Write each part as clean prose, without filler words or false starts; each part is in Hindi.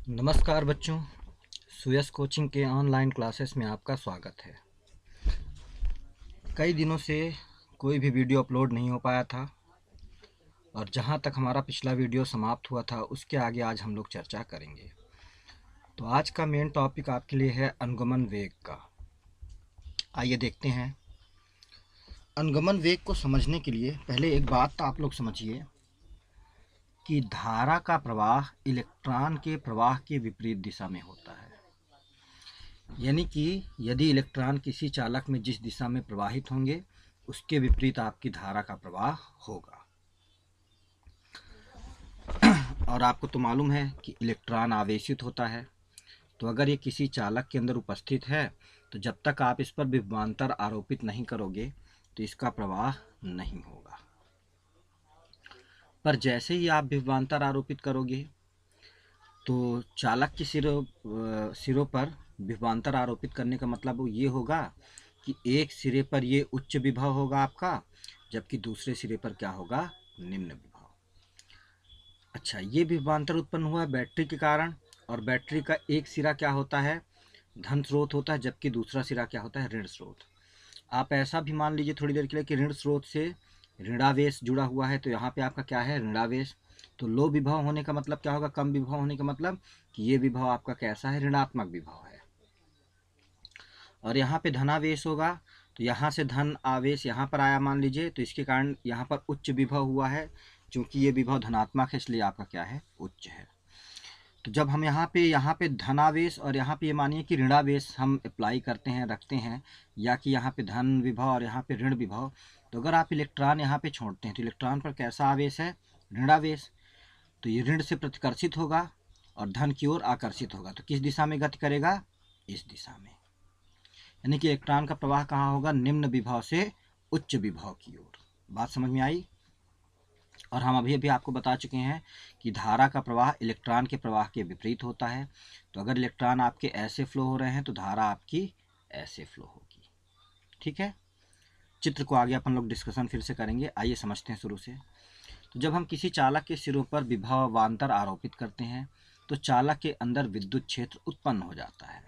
नमस्कार बच्चों, सुयस कोचिंग के ऑनलाइन क्लासेस में आपका स्वागत है। कई दिनों से कोई भी वीडियो अपलोड नहीं हो पाया था और जहां तक हमारा पिछला वीडियो समाप्त हुआ था उसके आगे आज हम लोग चर्चा करेंगे। तो आज का मेन टॉपिक आपके लिए है अनुगमन वेग का। आइए देखते हैं। अनुगमन वेग को समझने के लिए पहले एक बात तो आप लोग समझिए कि धारा का प्रवाह इलेक्ट्रॉन के प्रवाह के विपरीत दिशा में होता है। यानी कि यदि इलेक्ट्रॉन किसी चालक में जिस दिशा में प्रवाहित होंगे उसके विपरीत आपकी धारा का प्रवाह होगा। और आपको तो मालूम है कि इलेक्ट्रॉन आवेशित होता है, तो अगर ये किसी चालक के अंदर उपस्थित है तो जब तक आप इस पर विभवांतर आरोपित नहीं करोगे तो इसका प्रवाह नहीं होगा। पर जैसे ही आप विभवांतर आरोपित करोगे तो चालक के सिरों पर विभवांतर आरोपित करने का मतलब ये होगा कि एक सिरे पर ये उच्च विभव होगा आपका, जबकि दूसरे सिरे पर क्या होगा, निम्न विभव। अच्छा, ये विभवांतर उत्पन्न हुआ बैटरी के कारण, और बैटरी का एक सिरा क्या होता है, धन स्रोत होता है, जबकि दूसरा सिरा क्या होता है, ऋण स्रोत। आप ऐसा भी मान लीजिए थोड़ी देर के लिए कि ऋण स्रोत से ऋणावेश जुड़ा हुआ है, तो यहाँ पे आपका क्या है, ऋणावेश। तो लो विभव होने का मतलब क्या होगा, कम विभव होने का मतलब कि ये विभव आपका कैसा है, ऋणात्मक विभव है। और यहाँ पे धनावेश होगा, तो यहाँ से धन आवेश यहाँ पर आया मान लीजिए, तो इसके कारण यहाँ पर उच्च विभव हुआ है। क्योंकि ये विभव धनात्मक है इसलिए आपका क्या है, उच्च है। तो जब हम यहाँ पे धनावेश और यहाँ पे ये मानिए कि ऋणावेश हम अप्लाई करते हैं, रखते हैं, या कि यहाँ पे धन विभव और यहाँ पे ऋण विभव, तो अगर आप इलेक्ट्रॉन यहाँ पे छोड़ते हैं तो इलेक्ट्रॉन पर कैसा आवेश है, ऋणावेश। तो ये ऋण से प्रतिकर्षित होगा और धन की ओर आकर्षित होगा। तो किस दिशा में गति करेगा, इस दिशा में। यानी कि इलेक्ट्रॉन का प्रवाह कहाँ होगा, निम्न विभव से उच्च विभव की ओर। बात समझ में आई। और हम अभी आपको बता चुके हैं कि धारा का प्रवाह इलेक्ट्रॉन के प्रवाह के विपरीत होता है। तो अगर इलेक्ट्रॉन आपके ऐसे फ्लो हो रहे हैं तो धारा आपकी ऐसे फ्लो होगी। ठीक है, चित्र को आगे अपन लोग डिस्कशन फिर से करेंगे। आइए समझते हैं शुरू से। तो जब हम किसी चालक के सिरों पर विभवांतर आरोपित करते हैं तो चालक के अंदर विद्युत क्षेत्र उत्पन्न हो जाता है।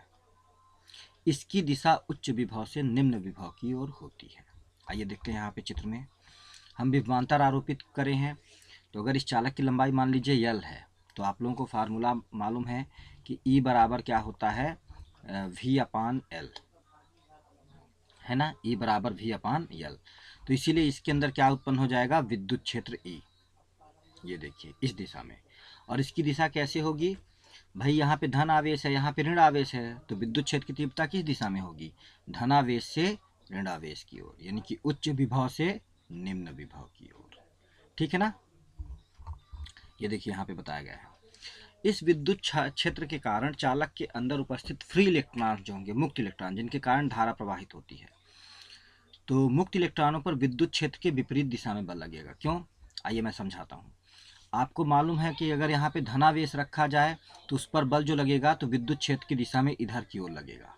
इसकी दिशा उच्च विभव से निम्न विभव की ओर होती है। आइए देखते हैं यहाँ पे चित्र में। हम विभवांतर आरोपित करें हैं, तो अगर इस चालक की लंबाई मान लीजिए L है, तो आप लोगों को फार्मूला मालूम है कि E बराबर क्या होता है, V/L, है ना। E बराबर V/L। तो इसीलिए इसके अंदर क्या उत्पन्न हो जाएगा, विद्युत क्षेत्र E। ये देखिए इस दिशा में। और इसकी दिशा कैसे होगी भाई, यहाँ पे धन आवेश है, यहाँ पे ऋण आवेश है, तो विद्युत क्षेत्र की तीव्रता किस दिशा में होगी, धनावेश से ऋण आवेश की ओर, यानी कि उच्च विभव से निम्न विभव की ओर। ठीक है ना। ये देखिए यहाँ पे बताया गया है। इस विद्युत क्षेत्र के कारण चालक के अंदर उपस्थित फ्री इलेक्ट्रॉन जो होंगे, मुक्त इलेक्ट्रॉन, जिनके कारण धारा प्रवाहित होती है, तो मुक्त इलेक्ट्रॉनों पर विद्युत क्षेत्र के विपरीत दिशा में बल लगेगा। क्यों, आइए मैं समझाता हूँ। आपको मालूम है कि अगर यहाँ पे धनावेश रखा जाए तो उस पर बल जो लगेगा तो विद्युत क्षेत्र की दिशा में इधर की ओर लगेगा।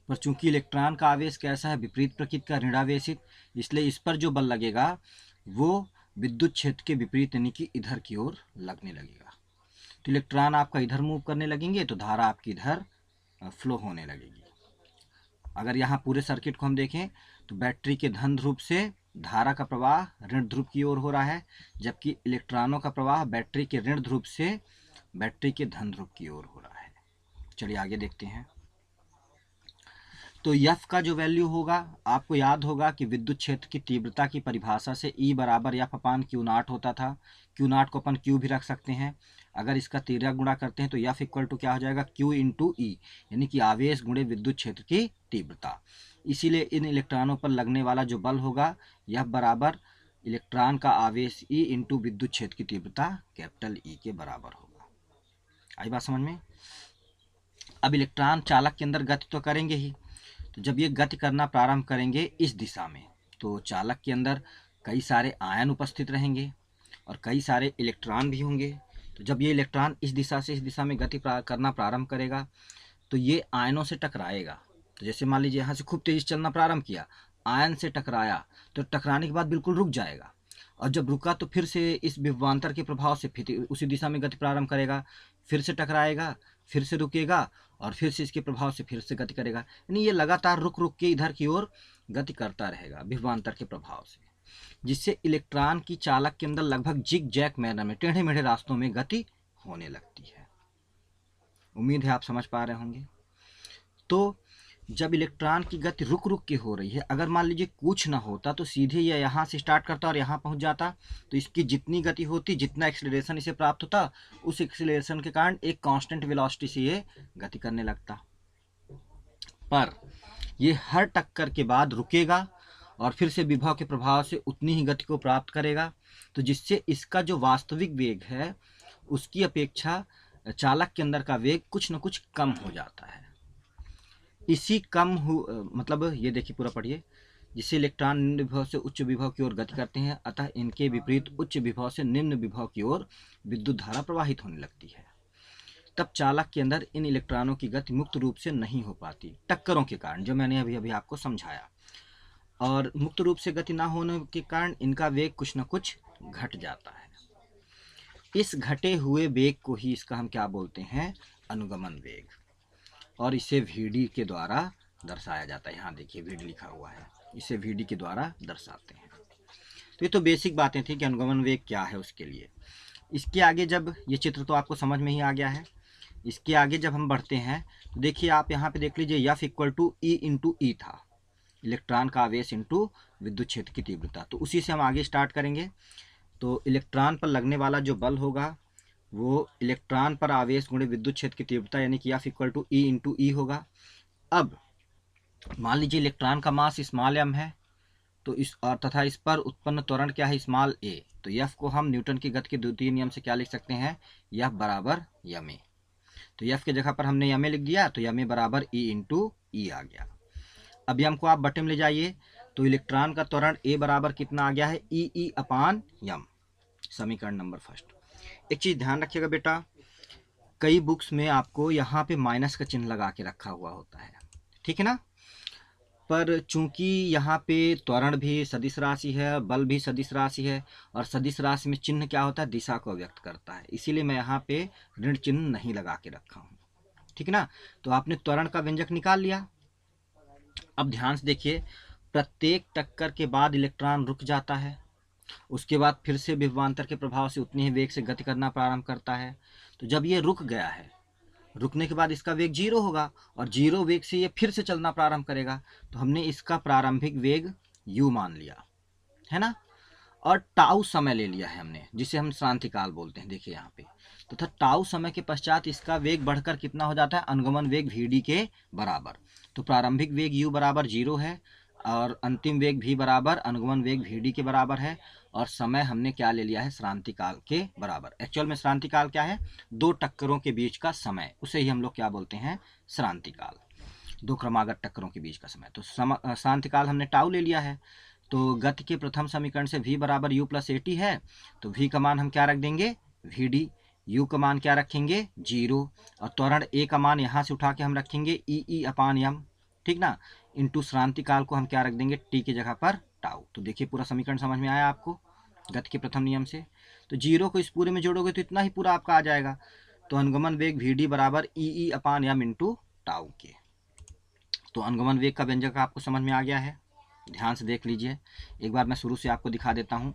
पर चूंकि इलेक्ट्रॉन का आवेश कैसा है, विपरीत प्रकृति का, ऋणावेशित, इसलिए इस पर जो बल लगेगा वो विद्युत क्षेत्र के विपरीत यानी कि इधर की ओर लगने लगेगा। तो इलेक्ट्रॉन आपका इधर मूव करने लगेंगे तो धारा आपकी इधर फ्लो होने लगेगी। अगर यहाँ पूरे सर्किट को हम देखें तो बैटरी के धन ध्रुव से धारा का प्रवाह ऋण ध्रुव की ओर हो रहा है, जबकि इलेक्ट्रॉनों का प्रवाह बैटरी के ऋण ध्रुव से बैटरी के धन ध्रुव की ओर हो रहा है। चलिए आगे देखते हैं। तो F का जो वैल्यू होगा, आपको याद होगा कि विद्युत क्षेत्र की तीव्रता की परिभाषा से E बराबर F/Q0 होता था। Q0 को अपन Q भी रख सकते हैं। अगर इसका तिर्यक गुणा करते हैं तो F इक्वल टू क्या हो जाएगा, Q इंटू E, यानी कि आवेश गुणे विद्युत क्षेत्र की तीव्रता। इसीलिए इन इलेक्ट्रॉनों पर लगने वाला जो बल होगा F बराबर इलेक्ट्रॉन का आवेश E इंटू विद्युत क्षेत्र की तीव्रता कैपिटल E के बराबर होगा। आई बात समझ में। अब इलेक्ट्रॉन चालक के अंदर गति तो करेंगे ही, तो जब ये गति करना प्रारंभ करेंगे इस दिशा में, तो चालक के अंदर कई सारे आयन उपस्थित रहेंगे और कई सारे इलेक्ट्रॉन भी होंगे। तो जब ये इलेक्ट्रॉन इस दिशा से इस दिशा में गति करना प्रारंभ करेगा तो ये आयनों से टकराएगा। तो जैसे मान लीजिए यहाँ से खूब तेज चलना प्रारंभ किया, आयन से टकराया, तो टकराने के बाद बिल्कुल रुक जाएगा और जब रुका तो फिर से इस विभवांतर के प्रभाव से फिर उसी दिशा में गति प्रारंभ करेगा, फिर से टकराएगा, फिर से रुकेगा और फिर से इसके प्रभाव से फिर से गति करेगा। यानी ये लगातार रुक रुक के इधर की ओर गति करता रहेगा विभवांतर के प्रभाव से, जिससे इलेक्ट्रॉन की चालक के अंदर लगभग जिग जैग मैनर में, टेढ़े मेढ़े रास्तों में गति होने लगती है। उम्मीद है आप समझ पा रहे होंगे। तो जब इलेक्ट्रॉन की गति रुक रुक के हो रही है, अगर मान लीजिए कुछ ना होता तो सीधे ये यहाँ से स्टार्ट करता और यहाँ पहुँच जाता, तो इसकी जितनी गति होती, जितना एक्सीलरेशन इसे प्राप्त होता, उस एक्सीलरेशन के कारण एक कांस्टेंट वेलोसिटी से ये गति करने लगता। पर ये हर टक्कर के बाद रुकेगा और फिर से विभव के प्रभाव से उतनी ही गति को प्राप्त करेगा, तो जिससे इसका जो वास्तविक वेग है उसकी अपेक्षा चालक के अंदर का वेग कुछ न कुछ कम हो जाता है। इसी मतलब ये देखिए पूरा पढ़िए, जिससे इलेक्ट्रॉन निम्न विभव से उच्च विभव की ओर गति करते हैं, अतः इनके विपरीत उच्च विभव से निम्न विभव की ओर विद्युत धारा प्रवाहित होने लगती है। तब चालक के अंदर इन इलेक्ट्रॉनों की गति मुक्त रूप से नहीं हो पाती, टक्करों के कारण, जो मैंने अभी आपको समझाया। और मुक्त रूप से गति ना होने के कारण इनका वेग कुछ न कुछ घट जाता है। इस घटे हुए वेग को ही इसका हम क्या बोलते हैं, अनुगमन वेग, और इसे VD के द्वारा दर्शाया जाता है। यहाँ देखिए VD लिखा हुआ है, इसे VD के द्वारा दर्शाते हैं। तो ये तो बेसिक बातें थी कि अनुगमन वेग क्या है उसके लिए। इसके आगे जब ये चित्र तो आपको समझ में ही आ गया है, इसके आगे जब हम बढ़ते हैं तो देखिए आप यहाँ पे देख लीजिए F = E × E था, इलेक्ट्रॉन का आवेश इंटू विद्युत क्षेत्र की तीव्रता। तो उसी से हम आगे स्टार्ट करेंगे। तो इलेक्ट्रॉन पर लगने वाला जो बल होगा वो इलेक्ट्रॉन पर आवेश गुणे विद्युत क्षेत्र की तीव्रता, यानी कि F = E × E होगा। अब मान लीजिए इलेक्ट्रॉन का मास स्मॉल m है, तो इस और तथा इस पर उत्पन्न त्वरण क्या है, स्मॉल a। तो F को हम न्यूटन की गति के द्वितीय नियम से क्या लिख सकते हैं, F = ma। तो F की जगह पर हमने ma लिख दिया, तो ma = E × E आ गया। अब m को आप बटे में ले जाइए, तो इलेक्ट्रॉन का त्वरण a बराबर कितना आ गया है, E/m, समीकरण नंबर फर्स्ट। एक चीज़ ध्यान रखिएगा बेटा, कई बुक्स में आपको यहाँ पे माइनस का चिन्ह लगा के रखा हुआ होता है, ठीक है ना। पर चूंकि यहाँ पे त्वरण भी सदिश राशि है, बल भी सदिश राशि है, और सदिश राशि में चिन्ह क्या होता है, दिशा को व्यक्त करता है, इसीलिए मैं यहाँ पे ऋण चिन्ह नहीं लगा के रखा हूँ, ठीक है ना। तो आपने त्वरण का व्यंजक निकाल लिया। अब ध्यान से देखिए, प्रत्येक टक्कर के बाद इलेक्ट्रॉन रुक जाता है, उसके बाद फिर से विभवांतर के प्रभाव से उतनी ही वेग से गति करना प्रारंभ करता है। तो जब ये रुक गया है, रुकने के बाद इसका वेग 0 होगा और 0 वेग से ये फिर से चलना प्रारंभ करेगा। तो हमने इसका प्रारंभिक वेग u मान लिया है ना, और टाउ समय ले लिया है हमने, जिसे हम श्रांतिकाल बोलते हैं। देखिए यहाँ पे तथा टाउ समय के पश्चात इसका वेग बढ़कर कितना हो जाता है, अनुगमन वेग VD के बराबर। तो प्रारंभिक वेग u = 0 है और अंतिम वेग v बराबर अनुगमन वेग VD के बराबर है, और समय हमने क्या ले लिया है, श्रांतिकाल के बराबर। एक्चुअल में श्रांतिकाल क्या है, दो टक्करों के बीच का समय, उसे ही हम लोग क्या बोलते हैं, श्रांतिकाल, दो क्रमागत टक्करों के बीच का समय। तो श्रांतिकाल हमने टाउ ले लिया है। तो गति के प्रथम समीकरण से v = u + at है, तो v का मान हम क्या रख देंगे, VD, u का मान क्या रखेंगे, 0, और त्वरण a का मान यहाँ से उठा के हम रखेंगे E/m, ठीक ना, इंटू श्रांतिकाल को हम क्या रख देंगे, t की जगह पर टाउ। तो देखिए पूरा समीकरण समझ में आया आपको गति के प्रथम नियम से। तो 0 को इस पूरे में जोड़ोगे तो इतना ही पूरा आपका आ जाएगा। तो अनुगमन वेग VD = E/m इंटू टाउ के। तो अनुगमन वेग का व्यंजक आपको समझ में आ गया है। ध्यान से देख लीजिए, एक बार मैं शुरू से आपको दिखा देता हूँ।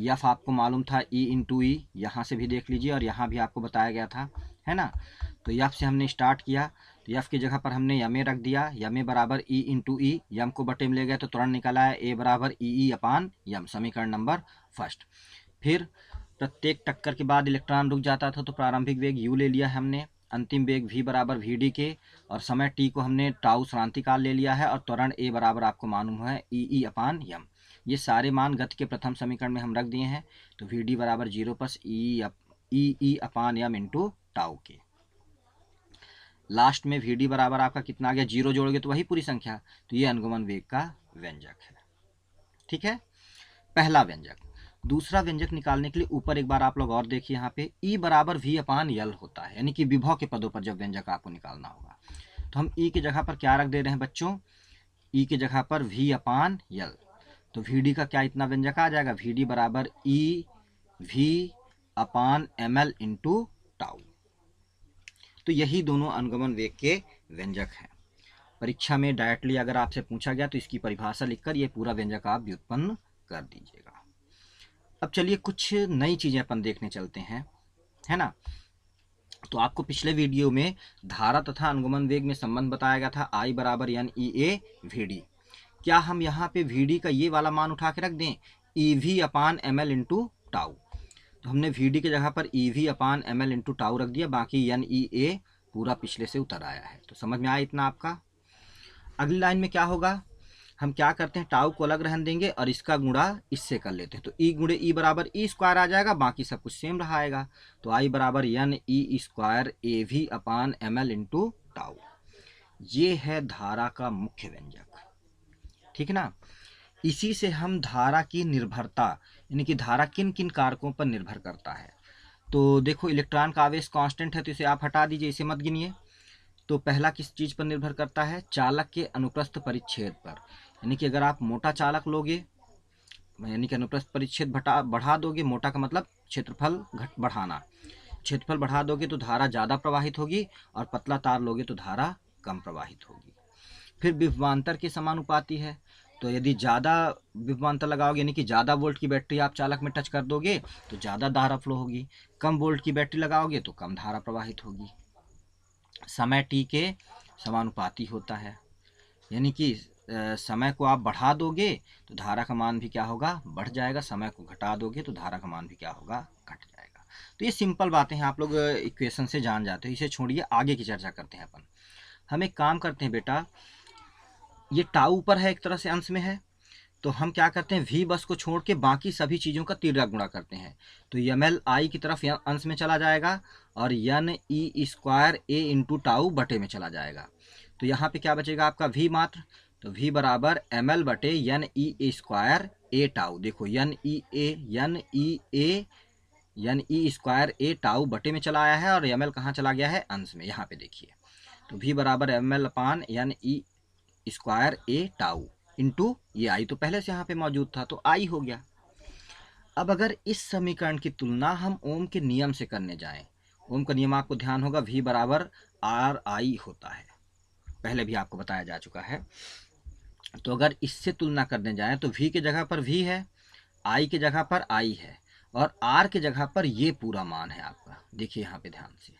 F आपको मालूम था E × E, यहाँ से भी देख लीजिए और यहाँ भी आपको बताया गया था, है ना। तो F से हमने स्टार्ट किया, तो F की जगह पर हमने ma रख दिया, ma = E × E, m को बटे में ले गए तो त्वरण निकला है a = E/m, समीकरण नंबर फर्स्ट। फिर प्रत्येक टक्कर के बाद इलेक्ट्रॉन रुक जाता था, तो प्रारंभिक वेग u ले लिया है हमने, अंतिम वेग v = VD के, और समय t को हमने टाउ श्रांतिकाल ले लिया है, और त्वरण a बराबर आपको मालूम है E/m। ये सारे मान गति के प्रथम समीकरण में हम रख दिए हैं। तो VD = 0 + E/m इंटू टाउ के। लास्ट में VD बराबर आपका कितना आ गया, 0 जोड़ोगे तो वही पूरी संख्या। तो ये अनुगमन वेग का व्यंजक है, ठीक है, पहला व्यंजक। दूसरा व्यंजक निकालने के लिए ऊपर एक बार आप लोग और देखिए, यहाँ पे E = V/L होता है, यानी कि विभव के पदों पर जब व्यंजक आपको निकालना होगा। तो हम E की जगह पर क्या रख दे रहे हैं बच्चों, E की जगह पर V/L। तो वी डी का क्या इतना व्यंजक आ जाएगा, वी डी बराबर E V upon M L into tau. तो यही दोनों अनुगमन वेग के व्यंजक हैं। परीक्षा में डायरेक्टली अगर आपसे पूछा गया तो इसकी परिभाषा लिखकर ये पूरा व्यंजक आप व्युत्पन्न कर दीजिएगा। अब चलिए कुछ नई चीज़ें अपन देखने चलते हैं, है ना। तो आपको पिछले वीडियो में धारा तथा अनुगमन वेग में संबंध बताया गया था, आई बराबर N E A V D. क्या हम यहाँ पे वी डी का ये वाला मान उठा के रख दें, E V upon M L into tau. तो हमने वी डी की जगह पर E V upon M L into tau रख दिया, बाकी एन ई ए पूरा पिछले से उतर आया है। तो समझ में आया इतना आपका। अगली लाइन में क्या होगा, हम क्या करते हैं, टाउ को अलग रहने देंगे और इसका गुणा इससे कर लेते हैं। तो ई गुणे ई बराबर ई स्क्वायर आ जाएगा, बाकी सब कुछ सेम रहाएगा। तो आई बराबर N e square A V upon M L into tau. ये है धारा का मुख्य व्यंजक, ठीक है ना। इसी से हम धारा की निर्भरता, यानी कि धारा किन किन कारकों पर निर्भर करता है। तो देखो इलेक्ट्रॉन का आवेश कांस्टेंट है, तो इसे आप हटा दीजिए, इसे मत गिनिए। तो पहला किस चीज़ पर निर्भर करता है, चालक के अनुप्रस्थ परिच्छेद पर। यानी कि अगर आप मोटा चालक लोगे, यानी कि अनुप्रस्थ परिच्छेद बढ़ा दोगे, मोटा का मतलब क्षेत्रफल बढ़ाना, क्षेत्रफल बढ़ा दोगे तो धारा ज़्यादा प्रवाहित होगी, और पतला तार लोगे तो धारा कम प्रवाहित होगी। फिर विभवांतर के समानुपाती है। तो यदि ज़्यादा विभवांतर लगाओगे, यानी कि ज़्यादा वोल्ट की बैटरी आप चालक में टच कर दोगे तो ज़्यादा धारा फ्लो होगी, कम वोल्ट की बैटरी लगाओगे तो कम धारा प्रवाहित होगी। समय टी के समानुपाती होता है, यानी कि समय को आप बढ़ा दोगे तो धारा का मान भी क्या होगा, बढ़ जाएगा, समय को घटा दोगे तो धारा का मान भी क्या होगा, घट जाएगा। तो ये सिंपल बातें हैं, आप लोग इक्वेशन से जान जाते हो, इसे छोड़िए, आगे की चर्चा करते हैं अपन। हम एक काम करते हैं बेटा, ये टाउ ऊपर है, एक तरह से अंश में है, तो हम क्या करते हैं, वी बस को छोड़ के बाकी सभी चीज़ों का तिर्यक गुणा करते हैं। तो एम एल आई की तरफ अंश में चला जाएगा, और एन ई स्क्वायर ए इंटू टाउ बटे में चला जाएगा। तो यहाँ पे क्या बचेगा आपका, वी मात्र। तो वी बराबर एम एल बटे एन ई स्क्वायर ए टाउ। देखो एन ई स्क्वायर ए टाउ बटे में चला आया है, और एम एल कहाँ चला गया है, अंश में, यहाँ पे देखिए। तो वी बराबर एम एल अपान एन ई स्क्वायर ए टाउ इंटू ये आई तो पहले से यहाँ पे मौजूद था, तो आई हो गया। अब अगर इस समीकरण की तुलना हम ओम के नियम से करने जाएं, ओम का नियम आपको ध्यान होगा, वी बराबर आर आई होता है, पहले भी आपको बताया जा चुका है। तो अगर इससे तुलना करने जाएं तो वी के जगह पर वी है, आई के जगह पर आई है, और आर के जगह पर ये पूरा मान है आपका, देखिए यहाँ पे ध्यान से,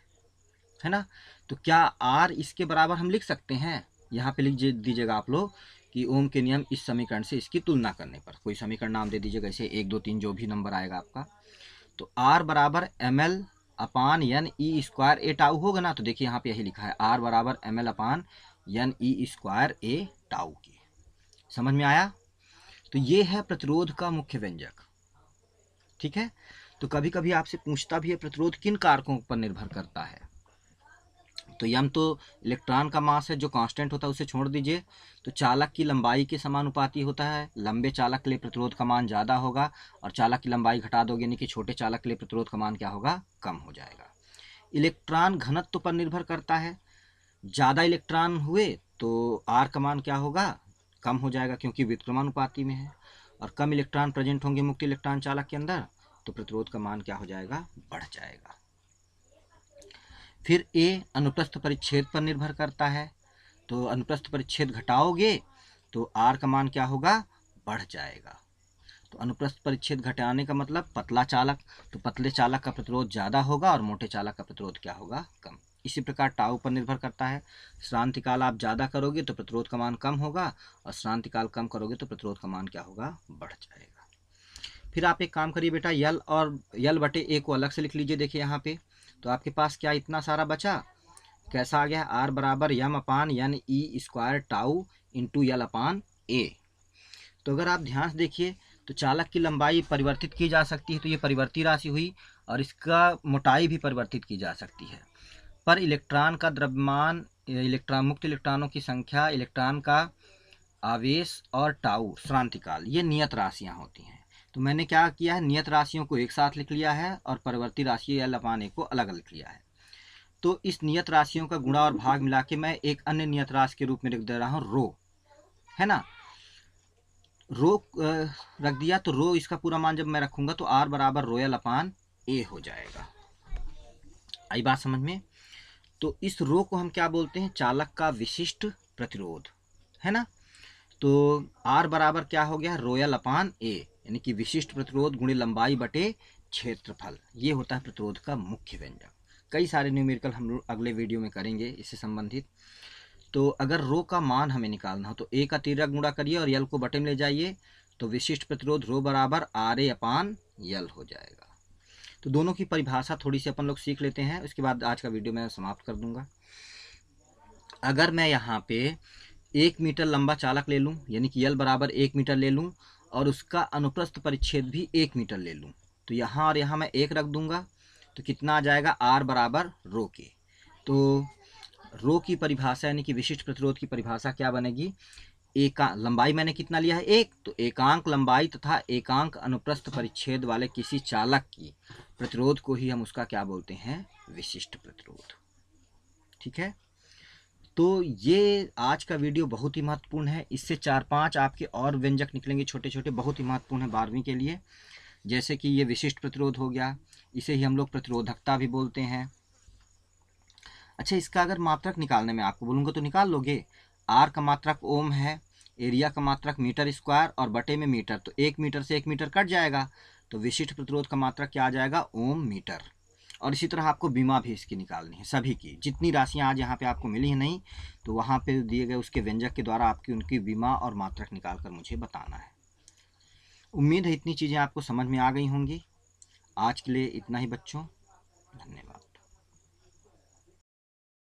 है ना। तो क्या आर इसके बराबर हम लिख सकते हैं, यहाँ पे लिख दीजिएगा आप लोग कि ओम के नियम इस समीकरण से इसकी तुलना करने पर, कोई समीकरण नाम दे दीजिएगा, ऐसे 1 2 3 जो भी नंबर आएगा आपका। तो आर बराबर एम एल अपान एन ई स्क्वायर ए टाउ होगा ना। तो देखिए यहाँ पे यही लिखा है, आर बराबर एम एल अपान एन ई स्क्वायर ए टाउ की। समझ में आया। तो ये है प्रतिरोध का मुख्य व्यंजक, ठीक है। तो कभी कभी आपसे पूछता भी है प्रतिरोध किन कारकों पर निर्भर करता है। तो यम तो इलेक्ट्रॉन का मास है जो कांस्टेंट होता है, उसे छोड़ दीजिए। तो चालक की लंबाई के समानुपाती होता है, लंबे चालक के लिए प्रतिरोध का मान ज़्यादा होगा, और चालक की लंबाई घटा दोगे, यानी कि छोटे चालक के लिए प्रतिरोध का मान क्या होगा, कम हो जाएगा। इलेक्ट्रॉन घनत्व पर निर्भर करता है, ज़्यादा इलेक्ट्रॉन हुए तो आर का मान क्या होगा, कम हो जाएगा, क्योंकि व्युत्क्रमानुपाती में है, और कम इलेक्ट्रॉन प्रेजेंट होंगे मुक्त इलेक्ट्रॉन चालक के अंदर, तो प्रतिरोध का मान क्या हो जाएगा, बढ़ जाएगा। फिर ए अनुप्रस्थ परिच्छेद पर निर्भर करता है, तो अनुप्रस्थ परिच्छेद घटाओगे तो आर का मान क्या होगा, बढ़ जाएगा। तो अनुप्रस्थ परिच्छेद घटाने का मतलब पतला चालक, तो पतले चालक का प्रतिरोध ज़्यादा होगा और मोटे चालक का प्रतिरोध क्या होगा, कम। इसी प्रकार टाउ पर निर्भर करता है, श्रांति काल आप ज़्यादा करोगे तो प्रतिरोध का मान कम होगा, और श्रांति काल कम करोगे तो प्रतिरोध का मान क्या होगा, बढ़ जाएगा। फिर आप एक काम करिए बेटा, यल और यल बटे ए को अलग से लिख लीजिए। देखिए यहाँ पे तो आपके पास क्या इतना सारा बचा, कैसा आ गया, आर बराबर m upon n e square tau into l upon A. तो अगर आप ध्यान से देखिए तो चालक की लंबाई परिवर्तित की जा सकती है, तो ये परिवर्ती राशि हुई, और इसका मोटाई भी परिवर्तित की जा सकती है। पर इलेक्ट्रॉन का द्रव्यमान, मुक्त इलेक्ट्रॉनों की संख्या, इलेक्ट्रॉन का आवेश और टाउ श्रांति काल, ये नियत राशियाँ होती हैं। तो मैंने क्या किया है, नियत राशियों को एक साथ लिख लिया है, और परिवर्ती राशि एल अपान ए को अलग अलग लिख लिया है। तो इस नियत राशियों का गुणा और भाग मिला के मैं एक अन्य नियत राशि के रूप में लिख दे रहा हूँ रो, है ना। रो रख दिया तो रो इसका पूरा मान जब मैं रखूंगा तो R बराबर रोयल अपान ए हो जाएगा। आई बात समझ में? तो इस रो को हम क्या बोलते हैं? चालक का विशिष्ट प्रतिरोध, है ना। तो R बराबर क्या हो गया? रोयल अपान ए, यानी कि विशिष्ट प्रतिरोध गुणे लंबाई बटे क्षेत्रफल। ये होता है प्रतिरोध का मुख्य व्यंजक। कई सारे न्यूमेरिकल हम लोग अगले वीडियो में करेंगे इससे संबंधित। तो अगर रो का मान हमें निकालना हो तो ए का तिर्यक गुणा करिए और यल को बटे में ले जाइए, तो विशिष्ट प्रतिरोध रो बराबर आर ए अपान यल हो जाएगा। तो दोनों की परिभाषा थोड़ी सी अपन लोग सीख लेते हैं, उसके बाद आज का वीडियो मैं समाप्त कर दूंगा। अगर मैं यहाँ पे 1 मीटर लंबा चालक ले लूँ, यानी कि यल बराबर 1 मीटर ले लूँ और उसका अनुप्रस्थ परिच्छेद भी 1 मीटर ले लूँ, तो यहाँ और यहाँ मैं 1 रख दूंगा, तो कितना आ जाएगा? R बराबर रो के। तो रो की परिभाषा यानी कि विशिष्ट प्रतिरोध की परिभाषा क्या बनेगी? लंबाई मैंने कितना लिया है? 1, तो एकांक लंबाई तथा एकांक अनुप्रस्थ परिच्छेद वाले किसी चालक की प्रतिरोध को ही हम उसका क्या बोलते हैं? विशिष्ट प्रतिरोध। ठीक है। तो ये आज का वीडियो बहुत ही महत्वपूर्ण है। इससे 4-5 आपके और व्यंजक निकलेंगे छोटे छोटे, बहुत ही महत्वपूर्ण है 12वीं के लिए। जैसे कि ये विशिष्ट प्रतिरोध हो गया, इसे ही हम लोग प्रतिरोधकता भी बोलते हैं। अच्छा, इसका अगर मात्रक निकालने में आपको बोलूँगा तो निकाल लोगे? R का मात्रक ओम है, एरिया का मात्रक मीटर स्क्वायर और बटे में मीटर, तो 1 मीटर से 1 मीटर कट जाएगा, तो विशिष्ट प्रतिरोध का मात्रक क्या आ जाएगा? ओम मीटर। और इसी तरह आपको बीमा भी इसकी निकालनी है, सभी की जितनी राशियाँ आज यहाँ पे आपको मिली हैं नहीं, तो वहाँ पे दिए गए उसके व्यंजक के द्वारा आपकी उनकी बीमा और मात्रक निकाल कर मुझे बताना है। उम्मीद है इतनी चीज़ें आपको समझ में आ गई होंगी। आज के लिए इतना ही बच्चों, धन्यवाद।